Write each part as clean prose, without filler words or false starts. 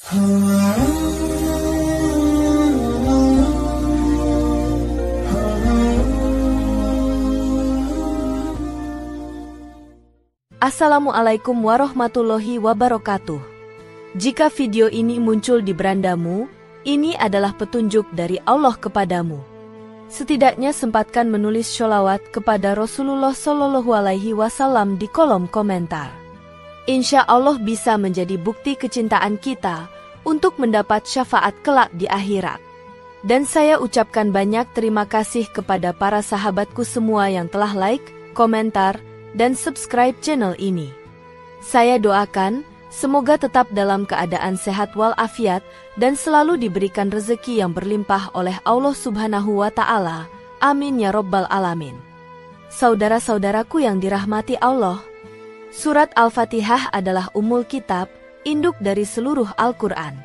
Assalamualaikum warahmatullahi wabarakatuh. Jika video ini muncul di berandamu, ini adalah petunjuk dari Allah kepadamu. Setidaknya sempatkan menulis sholawat kepada Rasulullah Shallallahu Alaihi Wasallam di kolom komentar. Insya Allah bisa menjadi bukti kecintaan kita untuk mendapat syafaat kelak di akhirat. Dan saya ucapkan banyak terima kasih kepada para sahabatku semua yang telah like, komentar, dan subscribe channel ini. Saya doakan, semoga tetap dalam keadaan sehat walafiat dan selalu diberikan rezeki yang berlimpah oleh Allah Subhanahu wa Ta'ala. Amin ya Rabbal Alamin. Saudara-saudaraku yang dirahmati Allah, surat Al-Fatihah adalah Ummul Kitab, induk dari seluruh Al-Quran.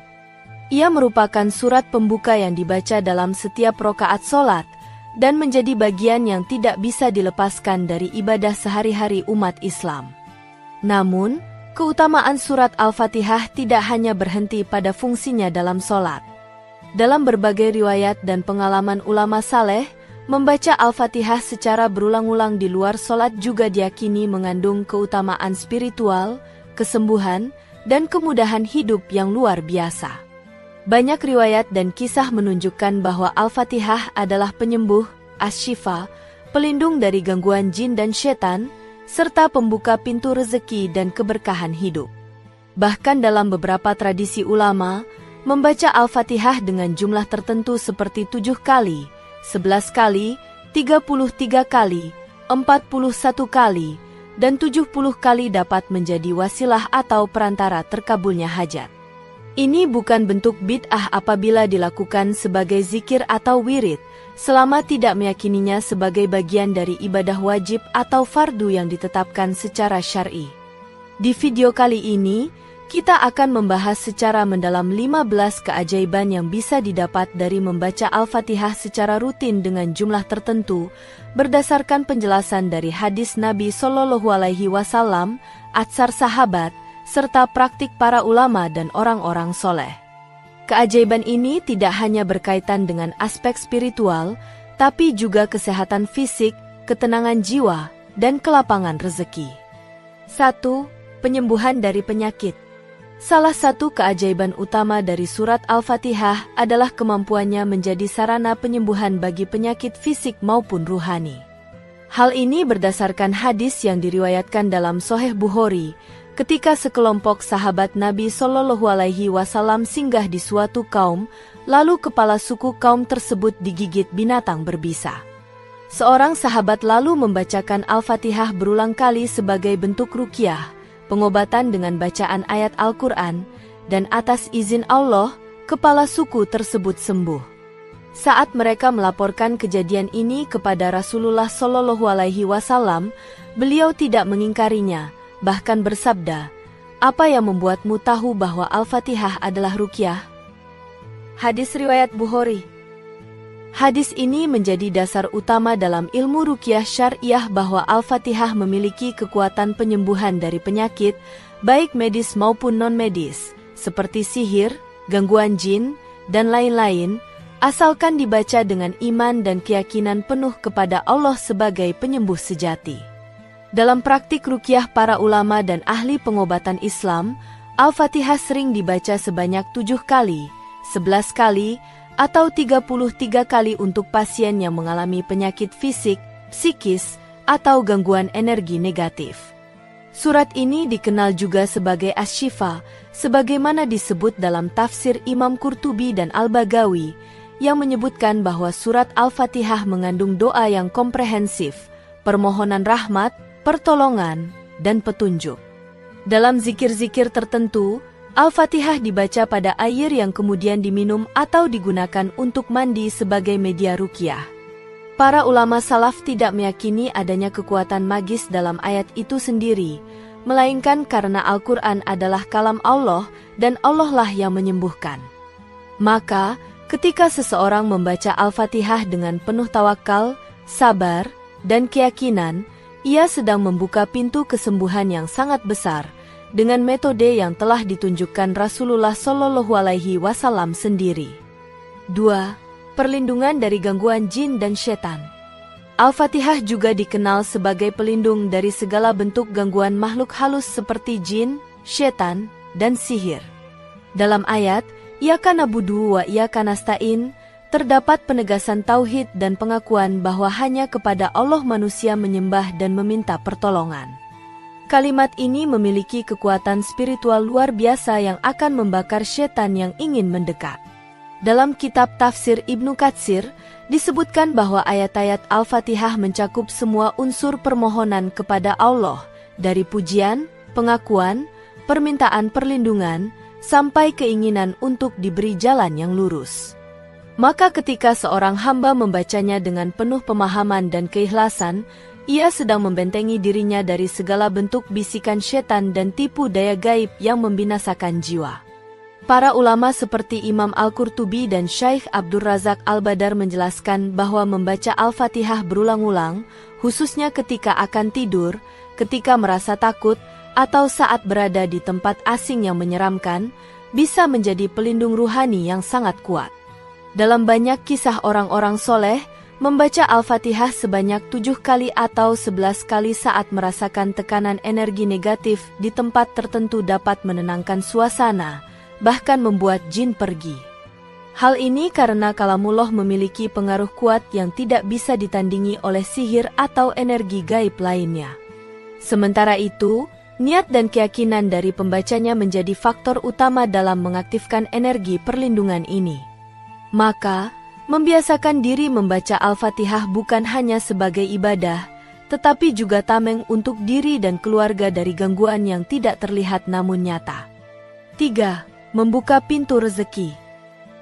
Ia merupakan surat pembuka yang dibaca dalam setiap rakaat solat, dan menjadi bagian yang tidak bisa dilepaskan dari ibadah sehari-hari umat Islam. Namun, keutamaan surat Al-Fatihah tidak hanya berhenti pada fungsinya dalam solat. Dalam berbagai riwayat dan pengalaman ulama saleh, membaca Al-Fatihah secara berulang-ulang di luar solat juga diyakini mengandung keutamaan spiritual, kesembuhan, dan kemudahan hidup yang luar biasa. Banyak riwayat dan kisah menunjukkan bahwa Al-Fatihah adalah penyembuh, asy-syifa, pelindung dari gangguan jin dan setan, serta pembuka pintu rezeki dan keberkahan hidup. Bahkan dalam beberapa tradisi ulama, membaca Al-Fatihah dengan jumlah tertentu seperti 7 kali, 11 kali, 33 kali, 41 kali, dan 70 kali dapat menjadi wasilah atau perantara terkabulnya hajat. Ini bukan bentuk bid'ah apabila dilakukan sebagai zikir atau wirid, selama tidak meyakininya sebagai bagian dari ibadah wajib atau fardu yang ditetapkan secara syar'i. Di video kali ini, kita akan membahas secara mendalam 15 keajaiban yang bisa didapat dari membaca Al-Fatihah secara rutin dengan jumlah tertentu, berdasarkan penjelasan dari hadis Nabi Shallallahu Alaihi Wasallam, atsar sahabat, serta praktik para ulama dan orang-orang soleh. Keajaiban ini tidak hanya berkaitan dengan aspek spiritual, tapi juga kesehatan fisik, ketenangan jiwa, dan kelapangan rezeki. 1. Penyembuhan dari penyakit. Salah satu keajaiban utama dari surat Al-Fatihah adalah kemampuannya menjadi sarana penyembuhan bagi penyakit fisik maupun ruhani. Hal ini berdasarkan hadis yang diriwayatkan dalam Sahih Bukhari, ketika sekelompok sahabat Nabi Shallallahu Alaihi Wasallam singgah di suatu kaum, lalu kepala suku kaum tersebut digigit binatang berbisa. Seorang sahabat lalu membacakan Al-Fatihah berulang kali sebagai bentuk ruqyah, pengobatan dengan bacaan ayat Al-Quran, dan atas izin Allah, kepala suku tersebut sembuh. Saat mereka melaporkan kejadian ini kepada Rasulullah Shallallahu Alaihi Wasallam, beliau tidak mengingkarinya, bahkan bersabda, "Apa yang membuatmu tahu bahwa Al-Fatihah adalah ruqyah?" Hadis riwayat Bukhari. Hadis ini menjadi dasar utama dalam ilmu ruqyah syariah bahwa Al-Fatihah memiliki kekuatan penyembuhan dari penyakit, baik medis maupun non-medis, seperti sihir, gangguan jin, dan lain-lain, asalkan dibaca dengan iman dan keyakinan penuh kepada Allah sebagai penyembuh sejati. Dalam praktik ruqyah para ulama dan ahli pengobatan Islam, Al-Fatihah sering dibaca sebanyak 7 kali, 11 kali, atau 33 kali untuk pasien yang mengalami penyakit fisik, psikis, atau gangguan energi negatif. Surat ini dikenal juga sebagai asy-syifa, sebagaimana disebut dalam tafsir Imam Qurtubi dan Al-Baghawi, yang menyebutkan bahwa surat Al-Fatihah mengandung doa yang komprehensif, permohonan rahmat, pertolongan, dan petunjuk. Dalam zikir-zikir tertentu, Al-Fatihah dibaca pada air yang kemudian diminum atau digunakan untuk mandi sebagai media ruqyah. Para ulama salaf tidak meyakini adanya kekuatan magis dalam ayat itu sendiri, melainkan karena Al-Quran adalah kalam Allah dan Allah lah yang menyembuhkan. Maka, ketika seseorang membaca Al-Fatihah dengan penuh tawakal, sabar, dan keyakinan, ia sedang membuka pintu kesembuhan yang sangat besar, dengan metode yang telah ditunjukkan Rasulullah Shallallahu Alaihi Wasallam sendiri. 2. Perlindungan dari gangguan jin dan setan. Al-Fatihah juga dikenal sebagai pelindung dari segala bentuk gangguan makhluk halus seperti jin, setan, dan sihir. Dalam ayat, Iyyaka na'budu wa iyyaka nasta'in, terdapat penegasan tauhid dan pengakuan bahwa hanya kepada Allah manusia menyembah dan meminta pertolongan. Kalimat ini memiliki kekuatan spiritual luar biasa yang akan membakar setan yang ingin mendekat. Dalam kitab tafsir Ibnu Katsir, disebutkan bahwa ayat-ayat Al-Fatihah mencakup semua unsur permohonan kepada Allah, dari pujian, pengakuan, permintaan perlindungan, sampai keinginan untuk diberi jalan yang lurus. Maka ketika seorang hamba membacanya dengan penuh pemahaman dan keikhlasan, ia sedang membentengi dirinya dari segala bentuk bisikan setan dan tipu daya gaib yang membinasakan jiwa. Para ulama seperti Imam Al-Qurtubi dan Syekh Abdul Razak Al-Badar menjelaskan bahwa membaca Al-Fatihah berulang-ulang, khususnya ketika akan tidur, ketika merasa takut, atau saat berada di tempat asing yang menyeramkan, bisa menjadi pelindung ruhani yang sangat kuat. Dalam banyak kisah orang-orang soleh, membaca Al-Fatihah sebanyak 7 kali atau 11 kali saat merasakan tekanan energi negatif di tempat tertentu dapat menenangkan suasana, bahkan membuat jin pergi. Hal ini karena kalamullah memiliki pengaruh kuat yang tidak bisa ditandingi oleh sihir atau energi gaib lainnya. Sementara itu, niat dan keyakinan dari pembacanya menjadi faktor utama dalam mengaktifkan energi perlindungan ini. Maka, membiasakan diri membaca Al-Fatihah bukan hanya sebagai ibadah, tetapi juga tameng untuk diri dan keluarga dari gangguan yang tidak terlihat namun nyata. 3. Membuka pintu rezeki.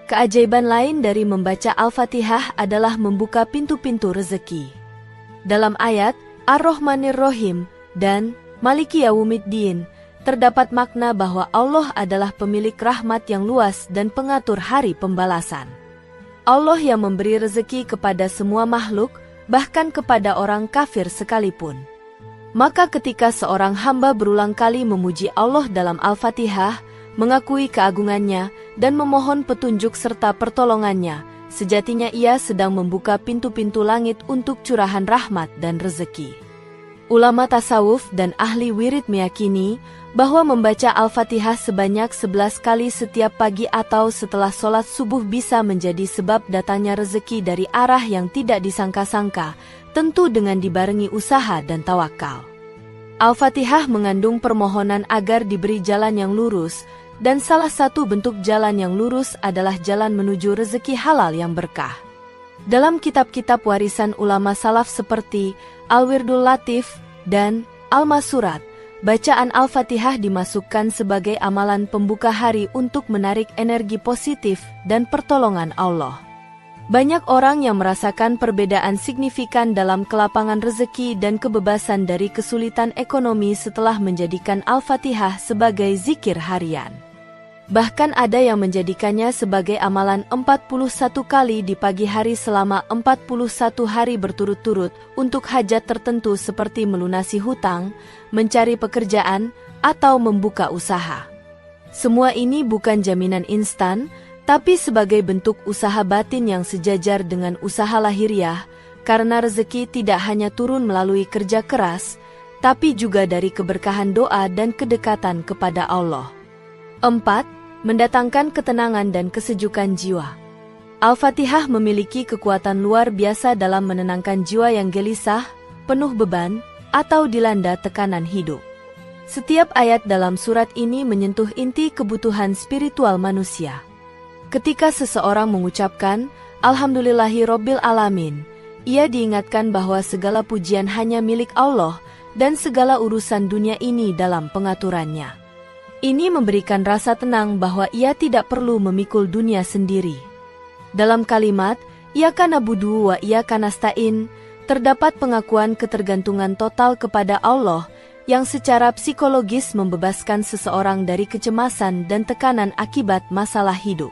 Keajaiban lain dari membaca Al-Fatihah adalah membuka pintu-pintu rezeki. Dalam ayat Ar-Rahmanir Rahim dan Maliki Yaumiddin, terdapat makna bahwa Allah adalah pemilik rahmat yang luas dan pengatur hari pembalasan. Allah yang memberi rezeki kepada semua makhluk, bahkan kepada orang kafir sekalipun. Maka ketika seorang hamba berulang kali memuji Allah dalam Al-Fatihah, mengakui keagungannya, dan memohon petunjuk serta pertolongannya, sejatinya ia sedang membuka pintu-pintu langit untuk curahan rahmat dan rezeki. Ulama tasawuf dan ahli wirid meyakini bahwa membaca Al-Fatihah sebanyak 11 kali setiap pagi atau setelah sholat subuh bisa menjadi sebab datangnya rezeki dari arah yang tidak disangka-sangka, tentu dengan dibarengi usaha dan tawakal. Al-Fatihah mengandung permohonan agar diberi jalan yang lurus, dan salah satu bentuk jalan yang lurus adalah jalan menuju rezeki halal yang berkah. Dalam kitab-kitab warisan ulama salaf seperti Al-Wirdul Latif dan Al-Masurat, bacaan Al-Fatihah dimasukkan sebagai amalan pembuka hari untuk menarik energi positif dan pertolongan Allah. Banyak orang yang merasakan perbedaan signifikan dalam kelapangan rezeki dan kebebasan dari kesulitan ekonomi setelah menjadikan Al-Fatihah sebagai zikir harian. Bahkan ada yang menjadikannya sebagai amalan 41 kali di pagi hari selama 41 hari berturut-turut untuk hajat tertentu seperti melunasi hutang, mencari pekerjaan, atau membuka usaha. Semua ini bukan jaminan instan, tapi sebagai bentuk usaha batin yang sejajar dengan usaha lahiriah, karena rezeki tidak hanya turun melalui kerja keras, tapi juga dari keberkahan doa dan kedekatan kepada Allah. 4. Mendatangkan ketenangan dan kesejukan jiwa. Al-Fatihah memiliki kekuatan luar biasa dalam menenangkan jiwa yang gelisah, penuh beban, atau dilanda tekanan hidup. Setiap ayat dalam surat ini menyentuh inti kebutuhan spiritual manusia. Ketika seseorang mengucapkan, Alhamdulillahirobbil alamin, ia diingatkan bahwa segala pujian hanya milik Allah dan segala urusan dunia ini dalam pengaturannya. Ini memberikan rasa tenang bahwa ia tidak perlu memikul dunia sendiri. Dalam kalimat, Iyyaka na'budu wa iyyaka nasta'in, terdapat pengakuan ketergantungan total kepada Allah yang secara psikologis membebaskan seseorang dari kecemasan dan tekanan akibat masalah hidup.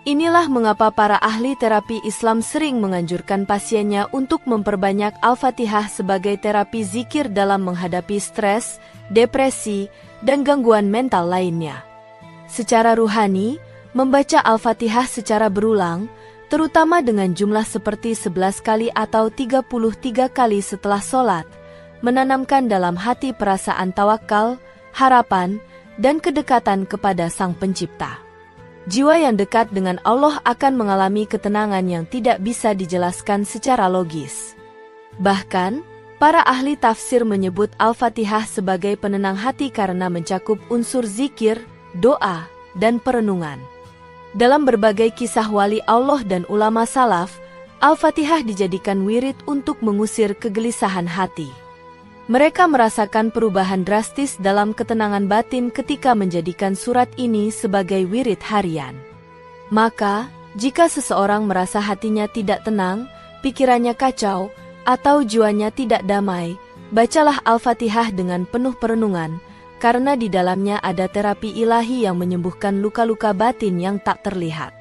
Inilah mengapa para ahli terapi Islam sering menganjurkan pasiennya untuk memperbanyak Al-Fatihah sebagai terapi zikir dalam menghadapi stres, depresi, dan gangguan mental lainnya. Secara ruhani, membaca Al-Fatihah secara berulang, terutama dengan jumlah seperti 11 kali atau 33 kali setelah sholat, menanamkan dalam hati perasaan tawakal, harapan, dan kedekatan kepada Sang Pencipta. Jiwa yang dekat dengan Allah akan mengalami ketenangan yang tidak bisa dijelaskan secara logis. Bahkan, para ahli tafsir menyebut Al-Fatihah sebagai penenang hati karena mencakup unsur zikir, doa, dan perenungan. Dalam berbagai kisah wali Allah dan ulama salaf, Al-Fatihah dijadikan wirid untuk mengusir kegelisahan hati. Mereka merasakan perubahan drastis dalam ketenangan batin ketika menjadikan surat ini sebagai wirid harian. Maka, jika seseorang merasa hatinya tidak tenang, pikirannya kacau, atau jiwanya tidak damai, bacalah Al-Fatihah dengan penuh perenungan, karena di dalamnya ada terapi ilahi yang menyembuhkan luka-luka batin yang tak terlihat.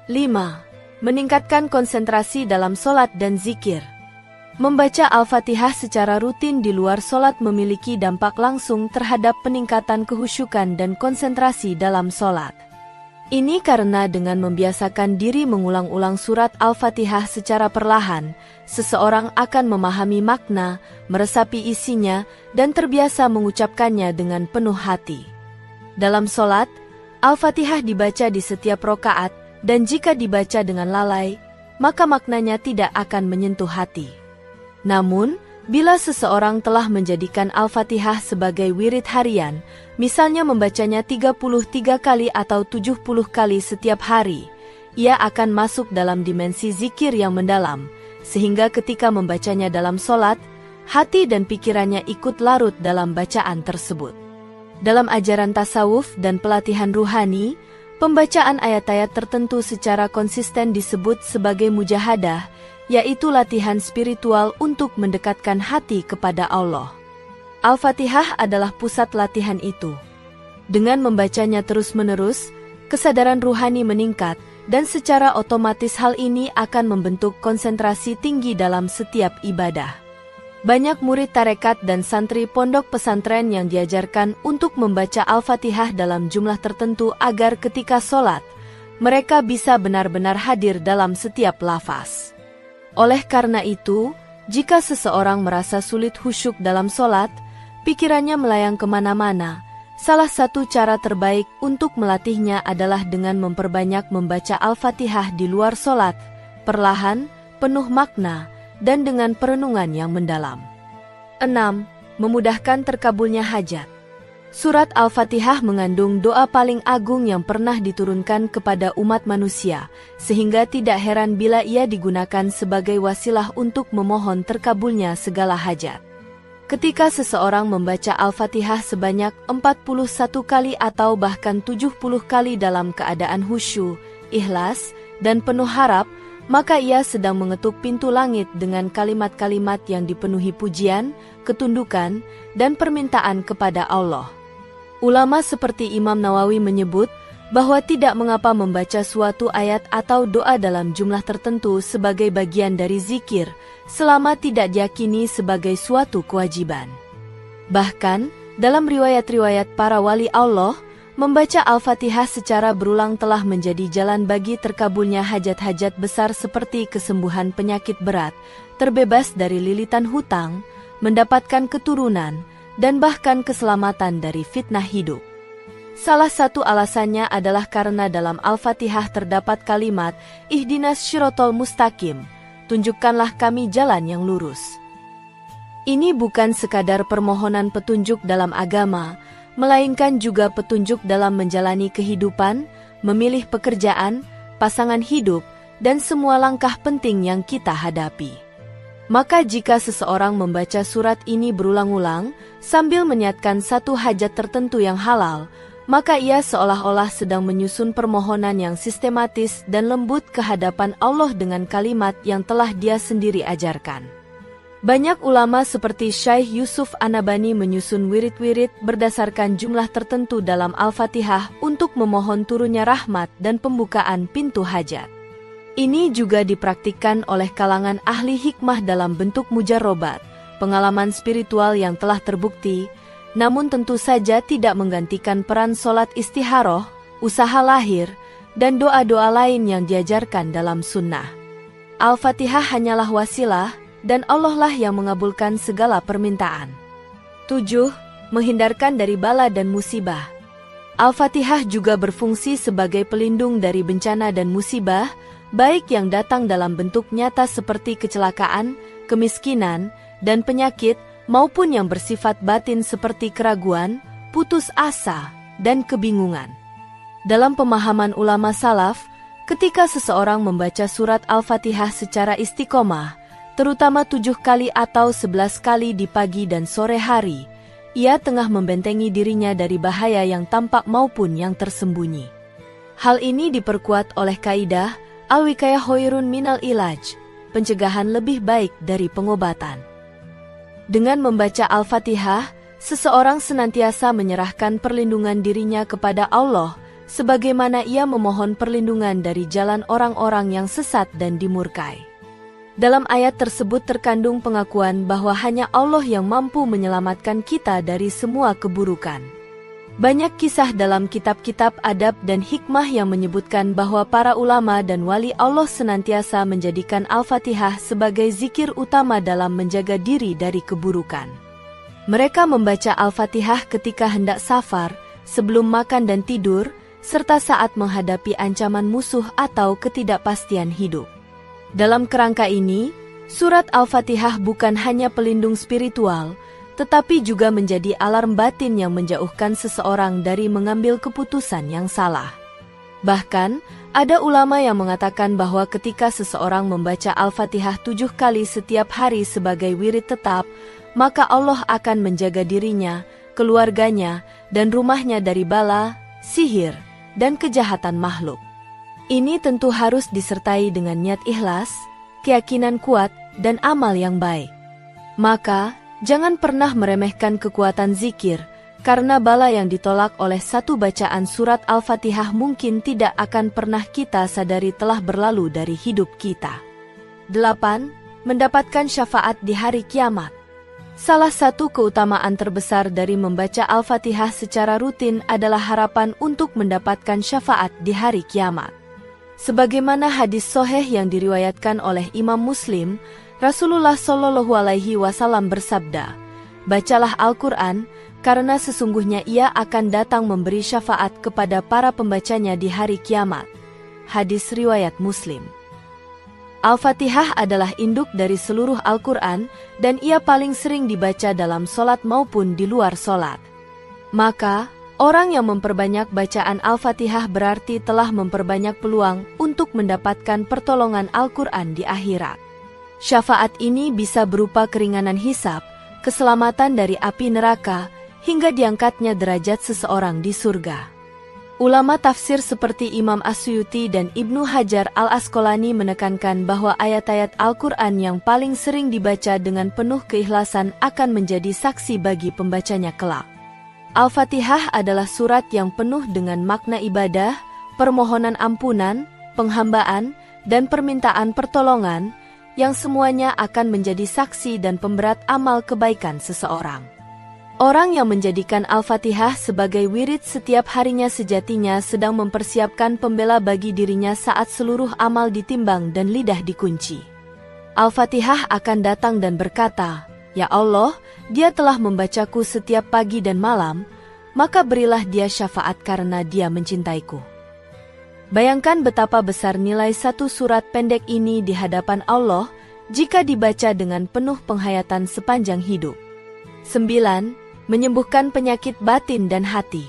5. Meningkatkan konsentrasi dalam sholat dan zikir. Membaca Al-Fatihah secara rutin di luar sholat memiliki dampak langsung terhadap peningkatan kehusyukan dan konsentrasi dalam sholat. Ini karena dengan membiasakan diri mengulang-ulang surat Al-Fatihah secara perlahan, seseorang akan memahami makna, meresapi isinya, dan terbiasa mengucapkannya dengan penuh hati. Dalam sholat, Al-Fatihah dibaca di setiap rokaat, dan jika dibaca dengan lalai, maka maknanya tidak akan menyentuh hati. Namun, bila seseorang telah menjadikan Al-Fatihah sebagai wirid harian, misalnya membacanya 33 kali atau 70 kali setiap hari, ia akan masuk dalam dimensi zikir yang mendalam, sehingga ketika membacanya dalam sholat, hati dan pikirannya ikut larut dalam bacaan tersebut. Dalam ajaran tasawuf dan pelatihan ruhani, pembacaan ayat-ayat tertentu secara konsisten disebut sebagai mujahadah, yaitu latihan spiritual untuk mendekatkan hati kepada Allah. Al-Fatihah adalah pusat latihan itu. Dengan membacanya terus-menerus, kesadaran ruhani meningkat, dan secara otomatis hal ini akan membentuk konsentrasi tinggi dalam setiap ibadah. Banyak murid tarekat dan santri pondok pesantren yang diajarkan untuk membaca Al-Fatihah dalam jumlah tertentu agar ketika sholat, mereka bisa benar-benar hadir dalam setiap lafaz. Oleh karena itu, jika seseorang merasa sulit khusyuk dalam sholat, pikirannya melayang kemana-mana, salah satu cara terbaik untuk melatihnya adalah dengan memperbanyak membaca Al-Fatihah di luar sholat, perlahan, penuh makna, dan dengan perenungan yang mendalam. 6. Memudahkan terkabulnya hajat. Surat Al-Fatihah mengandung doa paling agung yang pernah diturunkan kepada umat manusia, sehingga tidak heran bila ia digunakan sebagai wasilah untuk memohon terkabulnya segala hajat. Ketika seseorang membaca Al-Fatihah sebanyak 41 kali atau bahkan 70 kali dalam keadaan khusyuk, ikhlas, dan penuh harap, maka ia sedang mengetuk pintu langit dengan kalimat-kalimat yang dipenuhi pujian, ketundukan, dan permintaan kepada Allah. Ulama seperti Imam Nawawi menyebut bahwa tidak mengapa membaca suatu ayat atau doa dalam jumlah tertentu sebagai bagian dari zikir, selama tidak diyakini sebagai suatu kewajiban. Bahkan, dalam riwayat-riwayat para wali Allah, membaca Al-Fatihah secara berulang telah menjadi jalan bagi terkabulnya hajat-hajat besar seperti kesembuhan penyakit berat, terbebas dari lilitan hutang, mendapatkan keturunan, dan bahkan keselamatan dari fitnah hidup. Salah satu alasannya adalah karena dalam Al-Fatihah terdapat kalimat, Ihdinas Syirotol Mustaqim, tunjukkanlah kami jalan yang lurus. Ini bukan sekadar permohonan petunjuk dalam agama, melainkan juga petunjuk dalam menjalani kehidupan, memilih pekerjaan, pasangan hidup, dan semua langkah penting yang kita hadapi. Maka jika seseorang membaca surat ini berulang-ulang, sambil menyiapkan satu hajat tertentu yang halal, maka ia seolah-olah sedang menyusun permohonan yang sistematis dan lembut ke hadapan Allah dengan kalimat yang telah dia sendiri ajarkan. Banyak ulama seperti Syekh Yusuf An-Nabhani menyusun wirid-wirid berdasarkan jumlah tertentu dalam Al-Fatihah untuk memohon turunnya rahmat dan pembukaan pintu hajat. Ini juga dipraktikkan oleh kalangan ahli hikmah dalam bentuk mujarrobat, pengalaman spiritual yang telah terbukti, namun tentu saja tidak menggantikan peran sholat istikharah, usaha lahir, dan doa-doa lain yang diajarkan dalam sunnah. Al-Fatihah hanyalah wasilah, dan Allah lah yang mengabulkan segala permintaan. 7. Menghindarkan dari bala dan musibah. Al-Fatihah juga berfungsi sebagai pelindung dari bencana dan musibah, baik yang datang dalam bentuk nyata seperti kecelakaan, kemiskinan, dan penyakit, maupun yang bersifat batin seperti keraguan, putus asa, dan kebingungan. Dalam pemahaman ulama salaf, ketika seseorang membaca surat Al-Fatihah secara istiqomah, terutama 7 kali atau 11 kali di pagi dan sore hari, ia tengah membentengi dirinya dari bahaya yang tampak maupun yang tersembunyi. Hal ini diperkuat oleh kaidah Al-Wiqayah Khairun Minal Ilaj, pencegahan lebih baik dari pengobatan. Dengan membaca Al-Fatihah, seseorang senantiasa menyerahkan perlindungan dirinya kepada Allah, sebagaimana ia memohon perlindungan dari jalan orang-orang yang sesat dan dimurkai. Dalam ayat tersebut terkandung pengakuan bahwa hanya Allah yang mampu menyelamatkan kita dari semua keburukan. Banyak kisah dalam kitab-kitab adab dan hikmah yang menyebutkan bahwa para ulama dan wali Allah senantiasa menjadikan Al-Fatihah sebagai zikir utama dalam menjaga diri dari keburukan. Mereka membaca Al-Fatihah ketika hendak safar, sebelum makan dan tidur, serta saat menghadapi ancaman musuh atau ketidakpastian hidup. Dalam kerangka ini, surat Al-Fatihah bukan hanya pelindung spiritual, tetapi juga menjadi alarm batin yang menjauhkan seseorang dari mengambil keputusan yang salah. Bahkan, ada ulama yang mengatakan bahwa ketika seseorang membaca Al-Fatihah 7 kali setiap hari sebagai wirid tetap, maka Allah akan menjaga dirinya, keluarganya, dan rumahnya dari bala, sihir, dan kejahatan makhluk. Ini tentu harus disertai dengan niat ikhlas, keyakinan kuat, dan amal yang baik. Maka, jangan pernah meremehkan kekuatan zikir, karena bala yang ditolak oleh satu bacaan surat Al-Fatihah mungkin tidak akan pernah kita sadari telah berlalu dari hidup kita. 8. Mendapatkan syafaat di hari kiamat. Salah satu keutamaan terbesar dari membaca Al-Fatihah secara rutin adalah harapan untuk mendapatkan syafaat di hari kiamat. Sebagaimana hadis sahih yang diriwayatkan oleh Imam Muslim, Rasulullah Shallallahu Alaihi Wasallam bersabda, "Bacalah Al-Quran, karena sesungguhnya ia akan datang memberi syafaat kepada para pembacanya di hari kiamat." Hadis riwayat Muslim. Al-Fatihah adalah induk dari seluruh Al-Quran, dan ia paling sering dibaca dalam solat maupun di luar solat. Maka, orang yang memperbanyak bacaan Al-Fatihah berarti telah memperbanyak peluang untuk mendapatkan pertolongan Al-Quran di akhirat. Syafaat ini bisa berupa keringanan hisab, keselamatan dari api neraka, hingga diangkatnya derajat seseorang di surga. Ulama tafsir seperti Imam As-Suyuti dan Ibnu Hajar Al-Asqalani menekankan bahwa ayat-ayat Al-Quran yang paling sering dibaca dengan penuh keikhlasan akan menjadi saksi bagi pembacanya kelak. Al-Fatihah adalah surat yang penuh dengan makna ibadah, permohonan ampunan, penghambaan, dan permintaan pertolongan, yang semuanya akan menjadi saksi dan pemberat amal kebaikan seseorang. Orang yang menjadikan Al-Fatihah sebagai wirid setiap harinya sejatinya sedang mempersiapkan pembela bagi dirinya saat seluruh amal ditimbang dan lidah dikunci. Al-Fatihah akan datang dan berkata, "Ya Allah, dia telah membacaku setiap pagi dan malam, maka berilah dia syafaat karena dia mencintaiku." Bayangkan betapa besar nilai satu surat pendek ini di hadapan Allah jika dibaca dengan penuh penghayatan sepanjang hidup. 9. Menyembuhkan penyakit batin dan hati.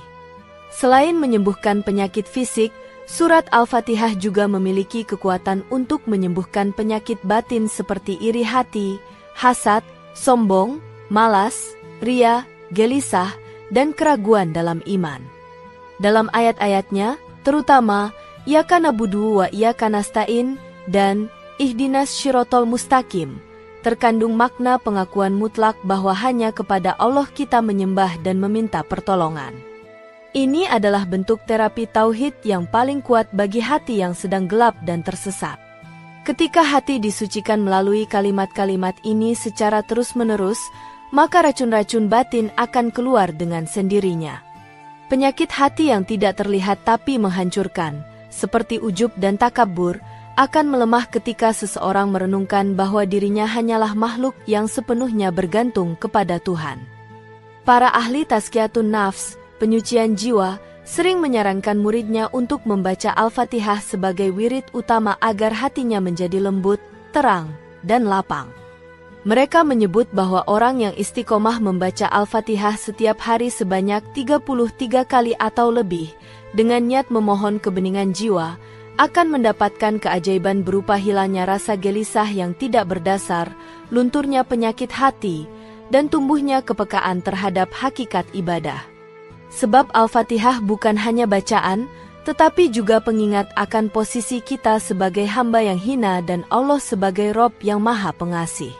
Selain menyembuhkan penyakit fisik, surat Al-Fatihah juga memiliki kekuatan untuk menyembuhkan penyakit batin seperti iri hati, hasad, sombong, malas, ria, gelisah, dan keraguan dalam iman. Dalam ayat-ayatnya, terutama Iyyaka na'budu wa iyyaka nasta'in dan Ihdinas Shirotol Mustaqim, terkandung makna pengakuan mutlak bahwa hanya kepada Allah kita menyembah dan meminta pertolongan. Ini adalah bentuk terapi tauhid yang paling kuat bagi hati yang sedang gelap dan tersesat. Ketika hati disucikan melalui kalimat-kalimat ini secara terus-menerus, maka racun-racun batin akan keluar dengan sendirinya. Penyakit hati yang tidak terlihat tapi menghancurkan, seperti ujub dan takabur, akan melemah ketika seseorang merenungkan bahwa dirinya hanyalah makhluk yang sepenuhnya bergantung kepada Tuhan. Para ahli tazkiyatun nafs, penyucian jiwa, sering menyarankan muridnya untuk membaca Al-Fatihah sebagai wirid utama agar hatinya menjadi lembut, terang, dan lapang. Mereka menyebut bahwa orang yang istiqomah membaca Al-Fatihah setiap hari sebanyak 33 kali atau lebih, dengan niat memohon kebeningan jiwa, akan mendapatkan keajaiban berupa hilangnya rasa gelisah yang tidak berdasar, lunturnya penyakit hati, dan tumbuhnya kepekaan terhadap hakikat ibadah. Sebab Al-Fatihah bukan hanya bacaan, tetapi juga pengingat akan posisi kita sebagai hamba yang hina dan Allah sebagai Rob yang Maha Pengasih.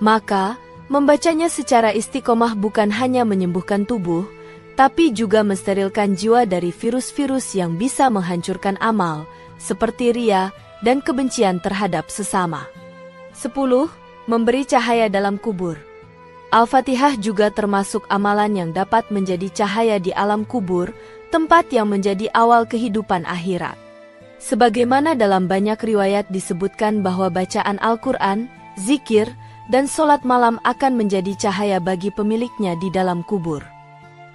Maka, membacanya secara istiqomah bukan hanya menyembuhkan tubuh, tapi juga mensterilkan jiwa dari virus-virus yang bisa menghancurkan amal, seperti ria dan kebencian terhadap sesama. 10. Memberi cahaya dalam kubur. Al-Fatihah juga termasuk amalan yang dapat menjadi cahaya di alam kubur, tempat yang menjadi awal kehidupan akhirat. Sebagaimana dalam banyak riwayat disebutkan bahwa bacaan Al-Quran, zikir, dan sholat malam akan menjadi cahaya bagi pemiliknya di dalam kubur.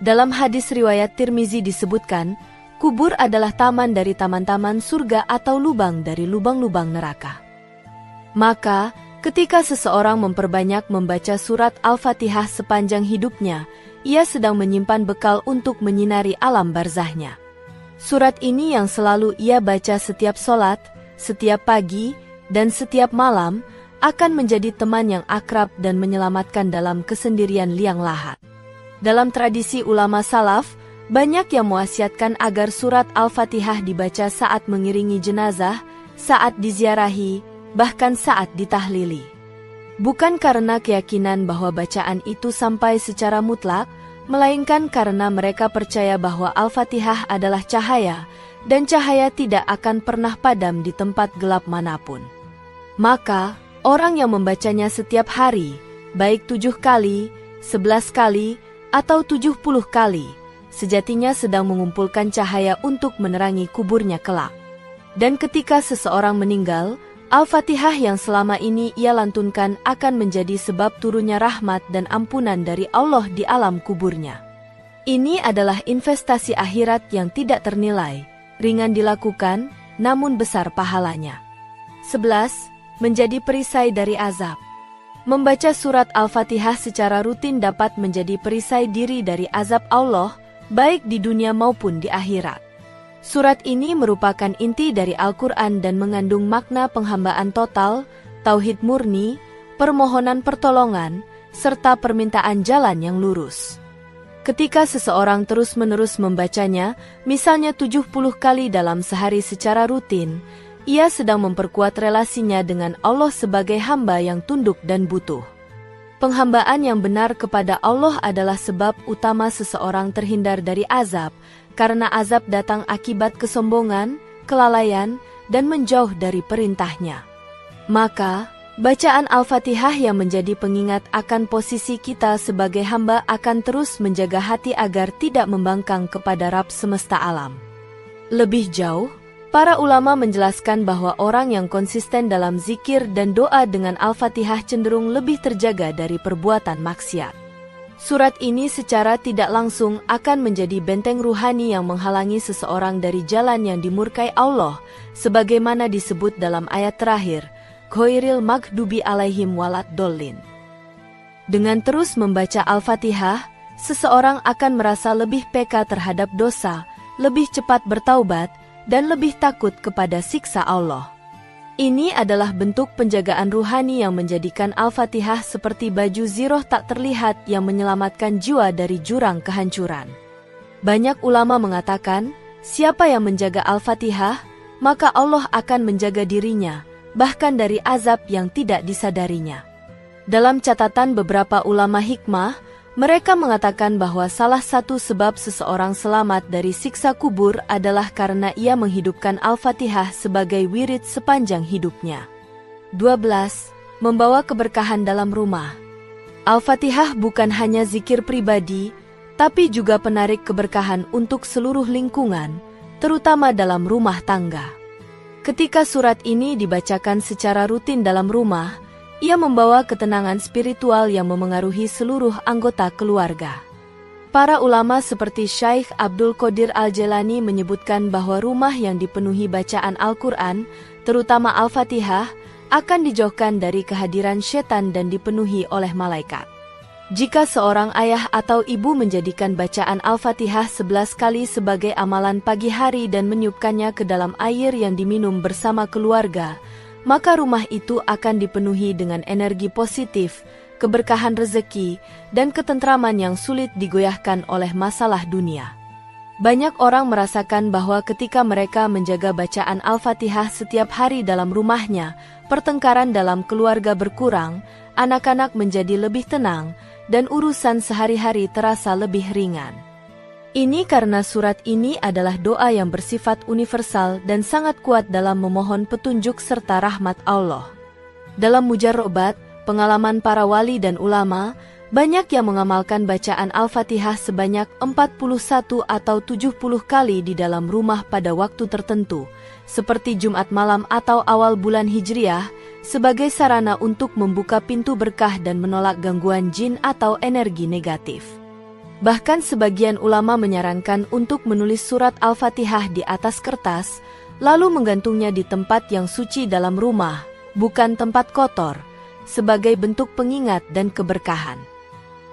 Dalam hadis riwayat Tirmizi disebutkan, kubur adalah taman dari taman-taman surga atau lubang dari lubang-lubang neraka. Maka, ketika seseorang memperbanyak membaca surat Al-Fatihah sepanjang hidupnya, ia sedang menyimpan bekal untuk menyinari alam barzahnya. Surat ini yang selalu ia baca setiap sholat, setiap pagi, dan setiap malam, akan menjadi teman yang akrab dan menyelamatkan dalam kesendirian liang lahat. Dalam tradisi ulama salaf, banyak yang mewasiatkan agar surat Al-Fatihah dibaca saat mengiringi jenazah, saat diziarahi, bahkan saat ditahlili. Bukan karena keyakinan bahwa bacaan itu sampai secara mutlak, melainkan karena mereka percaya bahwa Al-Fatihah adalah cahaya, dan cahaya tidak akan pernah padam di tempat gelap manapun. Maka, orang yang membacanya setiap hari, baik 7 kali, 11 kali, atau 70 kali, sejatinya sedang mengumpulkan cahaya untuk menerangi kuburnya kelak. Dan ketika seseorang meninggal, Al-Fatihah yang selama ini ia lantunkan akan menjadi sebab turunnya rahmat dan ampunan dari Allah di alam kuburnya. Ini adalah investasi akhirat yang tidak ternilai, ringan dilakukan, namun besar pahalanya. 11. Menjadi perisai dari azab. Membaca surat Al-Fatihah secara rutin dapat menjadi perisai diri dari azab Allah, baik di dunia maupun di akhirat. Surat ini merupakan inti dari Al-Quran dan mengandung makna penghambaan total, tauhid murni, permohonan pertolongan, serta permintaan jalan yang lurus. Ketika seseorang terus-menerus membacanya, misalnya 70 kali dalam sehari secara rutin, ia sedang memperkuat relasinya dengan Allah sebagai hamba yang tunduk dan butuh. Penghambaan yang benar kepada Allah adalah sebab utama seseorang terhindar dari azab, karena azab datang akibat kesombongan, kelalaian, dan menjauh dari perintahnya. Maka, bacaan Al-Fatihah yang menjadi pengingat akan posisi kita sebagai hamba akan terus menjaga hati agar tidak membangkang kepada Rabb semesta alam. Lebih jauh, para ulama menjelaskan bahwa orang yang konsisten dalam zikir dan doa dengan Al-Fatihah cenderung lebih terjaga dari perbuatan maksiat. Surat ini secara tidak langsung akan menjadi benteng ruhani yang menghalangi seseorang dari jalan yang dimurkai Allah, sebagaimana disebut dalam ayat terakhir, Ghairil maghdubi alaihim waladdallin. Dengan terus membaca Al-Fatihah, seseorang akan merasa lebih peka terhadap dosa, lebih cepat bertaubat, dan lebih takut kepada siksa Allah. Ini adalah bentuk penjagaan ruhani yang menjadikan Al-Fatihah seperti baju ziroh tak terlihat yang menyelamatkan jiwa dari jurang kehancuran. Banyak ulama mengatakan, siapa yang menjaga Al-Fatihah, maka Allah akan menjaga dirinya, bahkan dari azab yang tidak disadarinya. Dalam catatan beberapa ulama hikmah, mereka mengatakan bahwa salah satu sebab seseorang selamat dari siksa kubur adalah karena ia menghidupkan Al-Fatihah sebagai wirid sepanjang hidupnya. 12. Membawa keberkahan dalam rumah. Al-Fatihah bukan hanya zikir pribadi, tapi juga penarik keberkahan untuk seluruh lingkungan, terutama dalam rumah tangga. Ketika surat ini dibacakan secara rutin dalam rumah, ia membawa ketenangan spiritual yang memengaruhi seluruh anggota keluarga. Para ulama seperti Syekh Abdul Qadir Al-Jailani menyebutkan bahwa rumah yang dipenuhi bacaan Al-Quran, terutama Al-Fatihah, akan dijauhkan dari kehadiran setan dan dipenuhi oleh malaikat. Jika seorang ayah atau ibu menjadikan bacaan Al-Fatihah 11 kali sebagai amalan pagi hari dan meniupkannya ke dalam air yang diminum bersama keluarga, maka rumah itu akan dipenuhi dengan energi positif, keberkahan rezeki, dan ketentraman yang sulit digoyahkan oleh masalah dunia. Banyak orang merasakan bahwa ketika mereka menjaga bacaan Al-Fatihah setiap hari dalam rumahnya, pertengkaran dalam keluarga berkurang, anak-anak menjadi lebih tenang, dan urusan sehari-hari terasa lebih ringan. Ini karena surat ini adalah doa yang bersifat universal dan sangat kuat dalam memohon petunjuk serta rahmat Allah. Dalam mujarrobat, pengalaman para wali dan ulama, banyak yang mengamalkan bacaan Al-Fatihah sebanyak 41 atau 70 kali di dalam rumah pada waktu tertentu, seperti Jumat malam atau awal bulan Hijriah, sebagai sarana untuk membuka pintu berkah dan menolak gangguan jin atau energi negatif. Bahkan sebagian ulama menyarankan untuk menulis surat Al-Fatihah di atas kertas, lalu menggantungnya di tempat yang suci dalam rumah, bukan tempat kotor, sebagai bentuk pengingat dan keberkahan.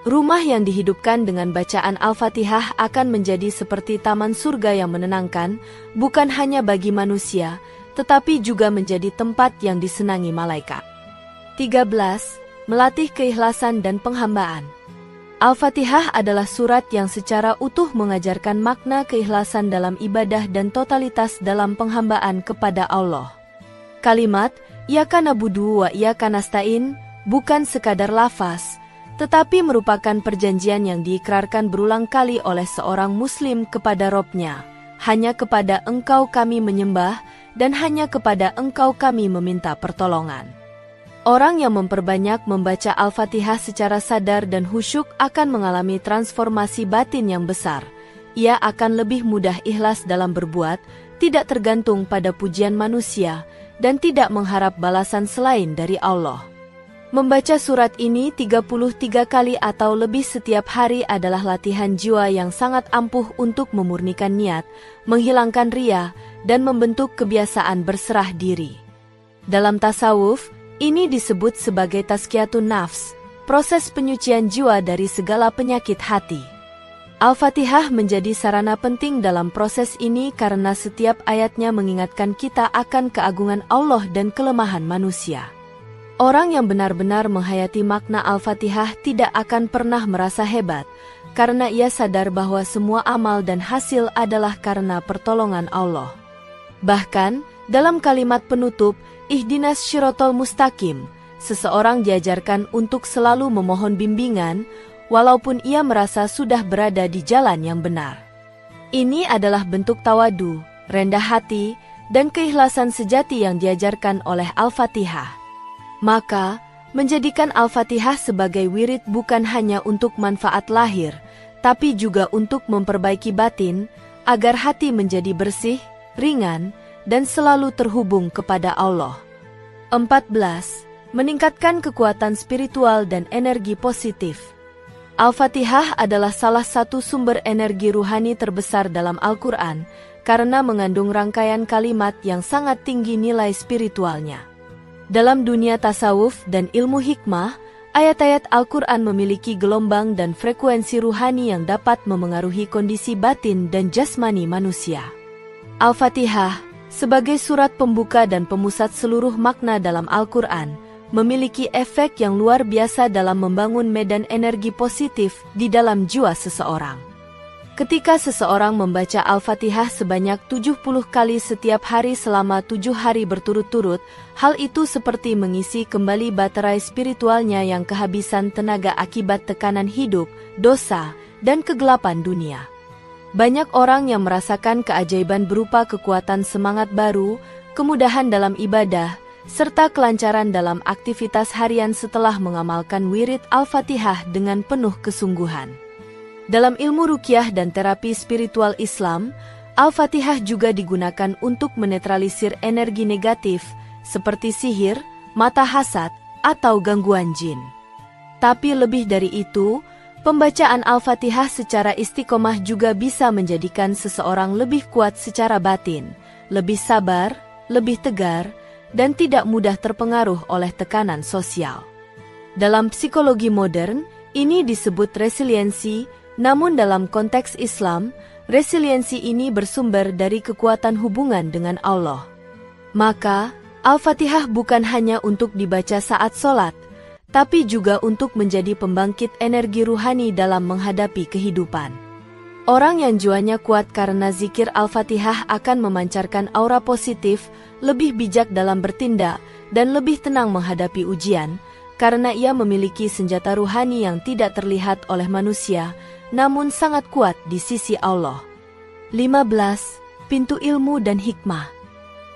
Rumah yang dihidupkan dengan bacaan Al-Fatihah akan menjadi seperti taman surga yang menenangkan, bukan hanya bagi manusia, tetapi juga menjadi tempat yang disenangi malaikat. 13. Melatih keikhlasan dan penghambaan. Al-Fatihah adalah surat yang secara utuh mengajarkan makna keikhlasan dalam ibadah dan totalitas dalam penghambaan kepada Allah. Kalimat, Iyyaka na'budu wa iyyaka nasta'in, bukan sekadar lafaz, tetapi merupakan perjanjian yang diikrarkan berulang kali oleh seorang muslim kepada Robnya. Hanya kepada Engkau kami menyembah, dan hanya kepada Engkau kami meminta pertolongan. Orang yang memperbanyak membaca Al-Fatihah secara sadar dan khusyuk akan mengalami transformasi batin yang besar. Ia akan lebih mudah ikhlas dalam berbuat, tidak tergantung pada pujian manusia, dan tidak mengharap balasan selain dari Allah. Membaca surat ini 33 kali atau lebih setiap hari adalah latihan jiwa yang sangat ampuh untuk memurnikan niat, menghilangkan riya, dan membentuk kebiasaan berserah diri. Dalam tasawuf, ini disebut sebagai tazkiyatun nafs, proses penyucian jiwa dari segala penyakit hati. Al-Fatihah menjadi sarana penting dalam proses ini karena setiap ayatnya mengingatkan kita akan keagungan Allah dan kelemahan manusia. Orang yang benar-benar menghayati makna Al-Fatihah tidak akan pernah merasa hebat, karena ia sadar bahwa semua amal dan hasil adalah karena pertolongan Allah. Bahkan, dalam kalimat penutup, Ihdinas Syirotol Mustaqim, seseorang diajarkan untuk selalu memohon bimbingan, walaupun ia merasa sudah berada di jalan yang benar. Ini adalah bentuk tawadu, rendah hati, dan keikhlasan sejati yang diajarkan oleh Al-Fatihah. Maka, menjadikan Al-Fatihah sebagai wirid bukan hanya untuk manfaat lahir, tapi juga untuk memperbaiki batin, agar hati menjadi bersih, ringan, dan selalu terhubung kepada Allah. 14. Meningkatkan kekuatan spiritual dan energi positif. Al-Fatihah adalah salah satu sumber energi ruhani terbesar dalam Al-Quran, karena mengandung rangkaian kalimat yang sangat tinggi nilai spiritualnya. Dalam dunia tasawuf dan ilmu hikmah, ayat-ayat Al-Quran memiliki gelombang dan frekuensi ruhani yang dapat memengaruhi kondisi batin dan jasmani manusia. Al-Fatihah, sebagai surat pembuka dan pemusat seluruh makna dalam Al-Quran, memiliki efek yang luar biasa dalam membangun medan energi positif di dalam jiwa seseorang. Ketika seseorang membaca Al-Fatihah sebanyak 70 kali setiap hari selama 7 hari berturut-turut, hal itu seperti mengisi kembali baterai spiritualnya yang kehabisan tenaga akibat tekanan hidup, dosa, dan kegelapan dunia. Banyak orang yang merasakan keajaiban berupa kekuatan semangat baru, kemudahan dalam ibadah, serta kelancaran dalam aktivitas harian setelah mengamalkan wirid Al-Fatihah dengan penuh kesungguhan. Dalam ilmu ruqyah dan terapi spiritual Islam, Al-Fatihah juga digunakan untuk menetralisir energi negatif seperti sihir, mata hasad, atau gangguan jin. Tapi lebih dari itu, pembacaan Al-Fatihah secara istiqomah juga bisa menjadikan seseorang lebih kuat secara batin, lebih sabar, lebih tegar, dan tidak mudah terpengaruh oleh tekanan sosial. Dalam psikologi modern, ini disebut resiliensi, namun dalam konteks Islam, resiliensi ini bersumber dari kekuatan hubungan dengan Allah. Maka, Al-Fatihah bukan hanya untuk dibaca saat sholat, tapi juga untuk menjadi pembangkit energi ruhani dalam menghadapi kehidupan. Orang yang jiwanya kuat karena zikir Al-Fatihah akan memancarkan aura positif, lebih bijak dalam bertindak, dan lebih tenang menghadapi ujian, karena ia memiliki senjata ruhani yang tidak terlihat oleh manusia, namun sangat kuat di sisi Allah. 15. Pintu ilmu dan hikmah.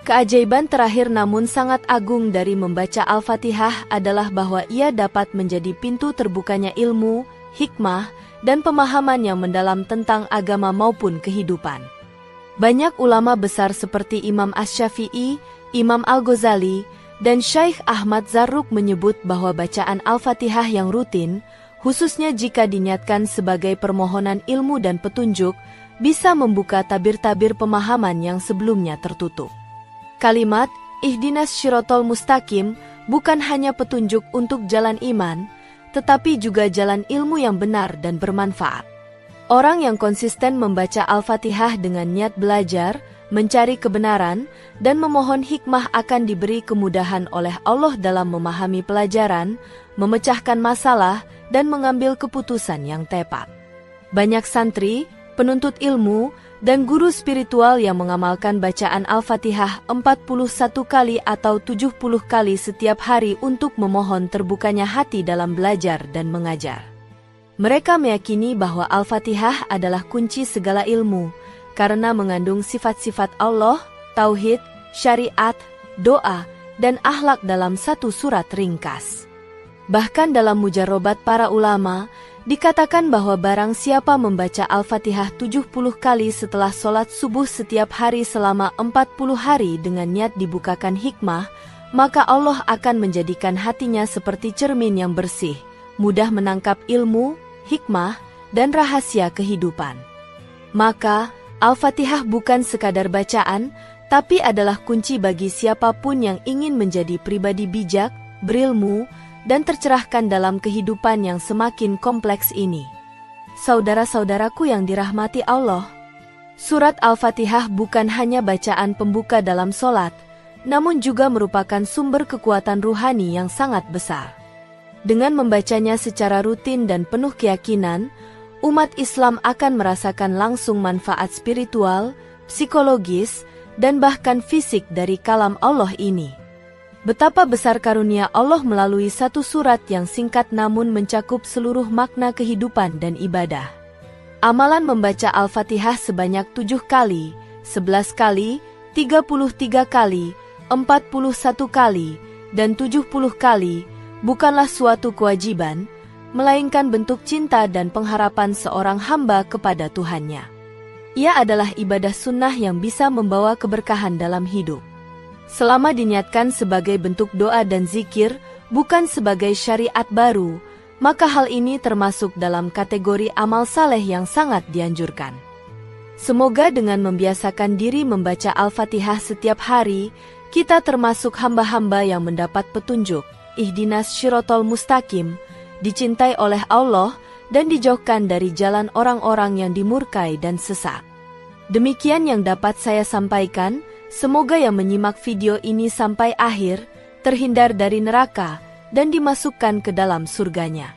Keajaiban terakhir namun sangat agung dari membaca Al-Fatihah adalah bahwa ia dapat menjadi pintu terbukanya ilmu, hikmah, dan pemahaman yang mendalam tentang agama maupun kehidupan. Banyak ulama besar seperti Imam Asy-Syafi'i, Imam Al-Ghazali, dan Syekh Ahmad Zarruq menyebut bahwa bacaan Al-Fatihah yang rutin, khususnya jika diniatkan sebagai permohonan ilmu dan petunjuk, bisa membuka tabir-tabir pemahaman yang sebelumnya tertutup. Kalimat, Ihdinas Shirotol Mustaqim, bukan hanya petunjuk untuk jalan iman, tetapi juga jalan ilmu yang benar dan bermanfaat. Orang yang konsisten membaca Al-Fatihah dengan niat belajar, mencari kebenaran, dan memohon hikmah akan diberi kemudahan oleh Allah dalam memahami pelajaran, memecahkan masalah, dan mengambil keputusan yang tepat. Banyak santri, penuntut ilmu, dan guru spiritual yang mengamalkan bacaan Al-Fatihah 41 kali atau 70 kali setiap hari untuk memohon terbukanya hati dalam belajar dan mengajar. Mereka meyakini bahwa Al-Fatihah adalah kunci segala ilmu, karena mengandung sifat-sifat Allah, tauhid, syariat, doa, dan akhlak dalam satu surat ringkas. Bahkan dalam mujarobat para ulama, dikatakan bahwa barang siapa membaca Al-Fatihah 70 kali setelah sholat subuh setiap hari selama 40 hari dengan niat dibukakan hikmah, maka Allah akan menjadikan hatinya seperti cermin yang bersih, mudah menangkap ilmu, hikmah, dan rahasia kehidupan. Maka, Al-Fatihah bukan sekadar bacaan, tapi adalah kunci bagi siapapun yang ingin menjadi pribadi bijak, berilmu, dan tercerahkan dalam kehidupan yang semakin kompleks ini. Saudara-saudaraku yang dirahmati Allah, surat Al-Fatihah bukan hanya bacaan pembuka dalam sholat, namun juga merupakan sumber kekuatan ruhani yang sangat besar. Dengan membacanya secara rutin dan penuh keyakinan, umat Islam akan merasakan langsung manfaat spiritual, psikologis, dan bahkan fisik dari kalam Allah ini. Betapa besar karunia Allah melalui satu surat yang singkat namun mencakup seluruh makna kehidupan dan ibadah. Amalan membaca Al-Fatihah sebanyak 7 kali, 11 kali, 33 kali, 41 kali, dan 70 kali bukanlah suatu kewajiban, melainkan bentuk cinta dan pengharapan seorang hamba kepada Tuhannya. Ia adalah ibadah sunnah yang bisa membawa keberkahan dalam hidup. Selama diniatkan sebagai bentuk doa dan zikir, bukan sebagai syariat baru, maka hal ini termasuk dalam kategori amal saleh yang sangat dianjurkan. Semoga dengan membiasakan diri membaca Al-Fatihah setiap hari, kita termasuk hamba-hamba yang mendapat petunjuk, Ihdinas Shirotol Mustaqim, dicintai oleh Allah, dan dijauhkan dari jalan orang-orang yang dimurkai dan sesat. Demikian yang dapat saya sampaikan. Semoga yang menyimak video ini sampai akhir, terhindar dari neraka, dan dimasukkan ke dalam surganya.